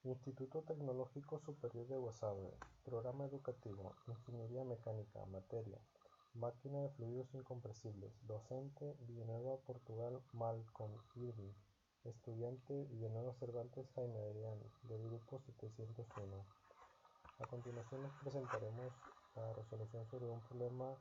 Instituto Tecnológico Superior de Guasave, Programa Educativo, Ingeniería Mecánica, Materia, Máquina de Fluidos Incompresibles, Docente, Villanueva Portugal Malcolm Irving, Estudiante, Villanueva Cervantes Jaime Adrián, del Grupo 701. A continuación les presentaremos la resolución sobre un problema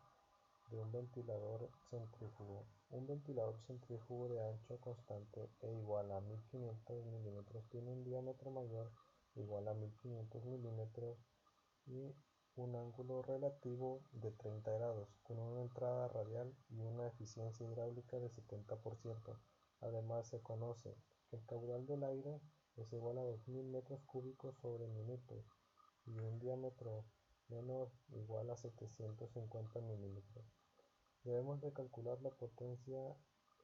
de un ventilador centrífugo. Un ventilador centrífugo de ancho constante e igual a 1500 milímetros tiene un diámetro mayor igual a 1500 milímetros y un ángulo relativo de 30 grados, con una entrada radial y una eficiencia hidráulica de 70%. Además, se conoce que el caudal del aire es igual a 2000 metros cúbicos sobre minuto y un diámetro menor igual a 750 milímetros. Debemos de calcular la potencia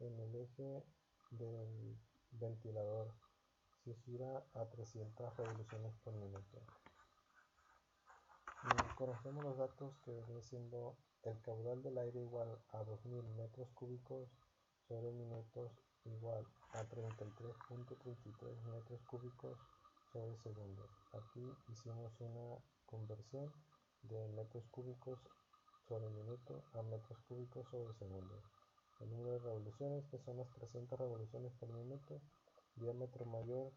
en el eje del ventilador si gira a 300 revoluciones por minuto. Conocemos los datos que viene siendo el caudal del aire igual a 2000 metros cúbicos sobre minutos igual a 33.33 metros cúbicos sobre segundos. Aquí hicimos una conversión de metros cúbicos sobre minuto a metros cúbicos sobre segundo. El número de revoluciones, que son las 300 revoluciones por minuto, diámetro mayor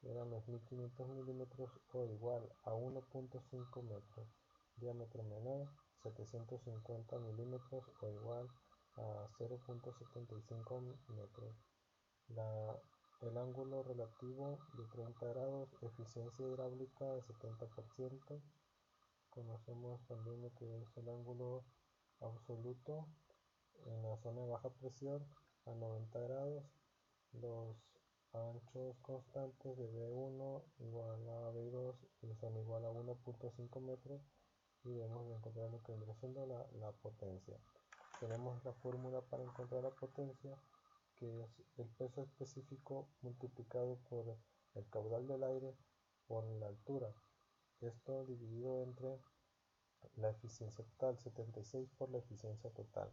eran los 1500 milímetros o igual a 1.5 metros, diámetro menor 750 milímetros o igual a 0.75 metros. El ángulo relativo de 30 grados, eficiencia hidráulica de 70%. Conocemos también lo que es el ángulo absoluto en la zona de baja presión a 90 grados. Los anchos constantes de B1 igual a B2 son igual a 1.5 metros y debemos de encontrar lo que vendría siendo la potencia. Tenemos la fórmula para encontrar la potencia, que es el peso específico multiplicado por el caudal del aire por la altura. Esto dividido entre la eficiencia total, 76 por la eficiencia total.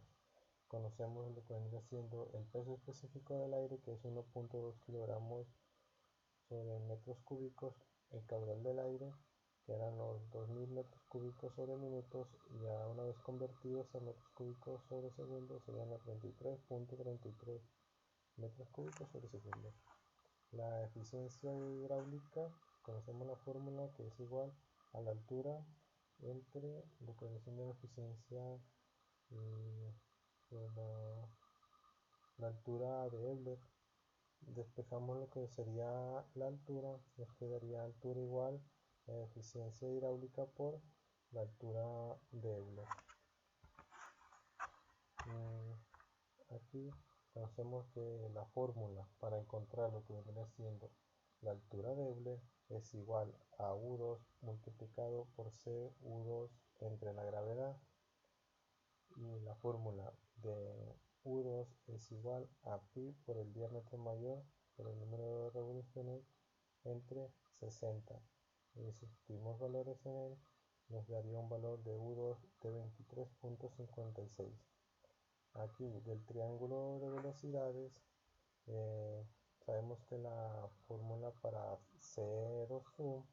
Conocemos lo que vendría siendo el peso específico del aire, que es 1.2 kilogramos sobre metros cúbicos, el caudal del aire, que eran los 2000 metros cúbicos sobre minutos, y ya una vez convertidos a metros cúbicos sobre segundos serían a 33.33 metros cúbicos sobre segundos. La eficiencia hidráulica, conocemos la fórmula, que es igual a la altura entre lo que es la eficiencia la altura de Euler. Despejamos lo que sería la altura, nos quedaría altura igual a eficiencia hidráulica por la altura de Euler. Aquí conocemos que la fórmula para encontrar lo que viene siendo la altura de Euler es igual a U2 multiplicado por CU2 entre la gravedad, y la fórmula de U2 es igual a pi por el diámetro mayor por el número de revoluciones entre 60. Y si sustituimos valores en él, nos daría un valor de U2 de 23.56. Aquí del triángulo de velocidades, sabemos que la fórmula para C2U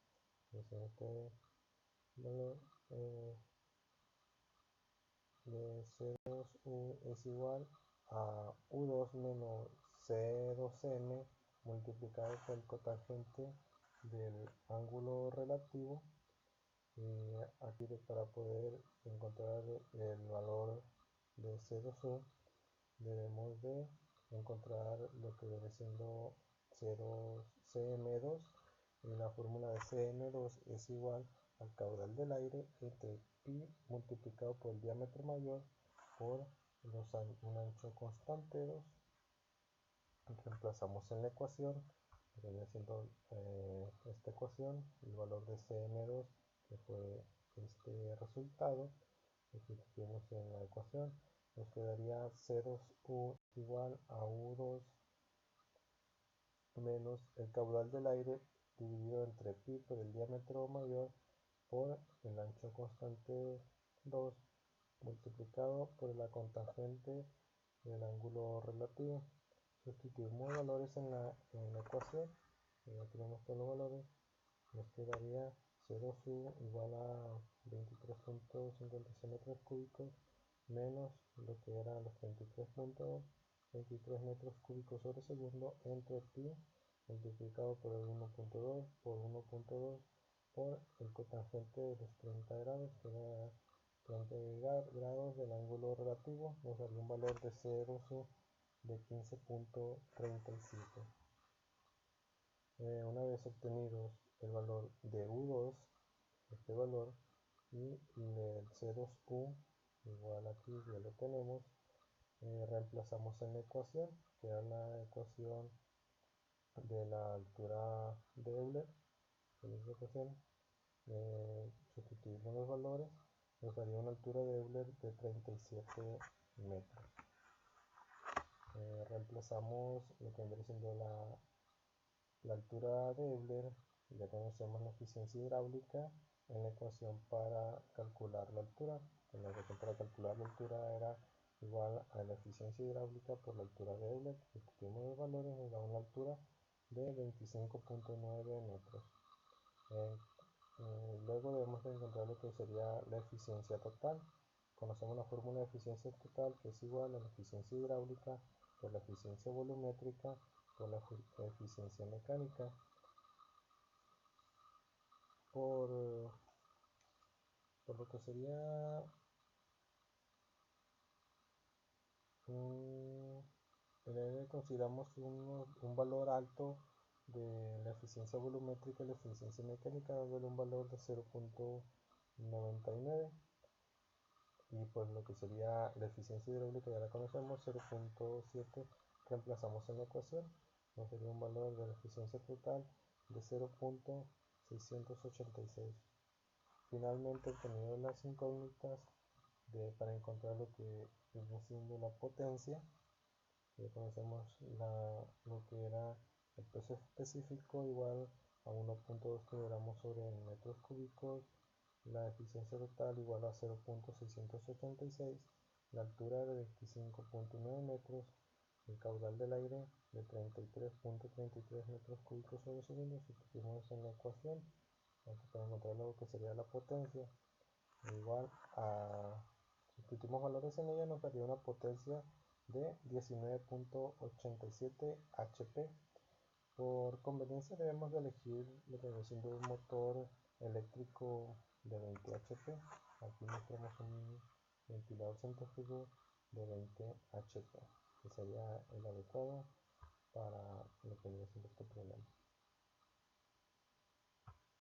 es este valor de C2U es igual a U2 menos C2M multiplicado por el cotangente del ángulo relativo. Y aquí para poder encontrar el valor de C2U debemos de encontrar lo que viene siendo CM2, y la fórmula de CM2 es igual al caudal del aire entre pi multiplicado por el diámetro mayor por un ancho constante 2. Reemplazamos en la ecuación, que viene siendo esta ecuación, el valor de CM2, que fue este resultado. Lo sustituimos en la ecuación, nos quedaría C2U igual a U2 menos el caudal del aire dividido entre pi por el diámetro mayor por el ancho constante 2 multiplicado por la cotangente del ángulo relativo. Sustituimos valores en la ecuación ya tenemos todos los valores, nos quedaría 0 su igual a 23.56 metros cúbicos menos lo que eran los 33.23 metros cúbicos sobre segundo entre pi multiplicado por el 1.2 por 1.2 por el cotangente de los 30 grados, que era 30 grados del ángulo relativo, nos daría un valor de 0 su de 15.37. Una vez obtenidos el valor de U2, este valor, y el 0U igual aquí ya lo tenemos, reemplazamos en la ecuación, que era la ecuación de la altura de Euler. En esta ecuación sustituimos los valores, nos daría una altura de Euler de 37 metros. Reemplazamos lo que vendría siendo la altura de Euler, ya conocemos la eficiencia hidráulica en la ecuación para calcular la altura. La ecuación para calcular la altura era igual a la eficiencia hidráulica por la altura de Euler. Sustituimos los valores, nos da una altura de 25.9 metros. Luego debemos de encontrar lo que sería la eficiencia total. Conocemos la fórmula de eficiencia total, que es igual a la eficiencia hidráulica por la eficiencia volumétrica por la eficiencia mecánica por lo que sería consideramos un valor alto de la eficiencia volumétrica y la eficiencia mecánica, dándole un valor de 0.99, y pues lo que sería la eficiencia hidráulica ya la conocemos, 0.7, reemplazamos en la ecuación, nos sería un valor de la eficiencia total de 0.686. Finalmente, obtenido las incógnitas para encontrar lo que viene siendo la potencia, ya conocemos lo que era el peso específico igual a 1.2 kilogramos sobre metros cúbicos, la eficiencia total igual a 0.686, la altura de 25.9 metros, el caudal del aire de 33.33 metros cúbicos sobre segundo. Sustituimos en la ecuación para encontrar lo que sería la potencia, igual a, sustituimos valores en ella, nos daría una potencia de 19.87 HP. Por conveniencia debemos de elegir lo que viene siendo un motor eléctrico de 20 HP. Aquí mostramos un ventilador centrífugo de 20 HP, que sería el adecuado para lo que viene siendo este problema.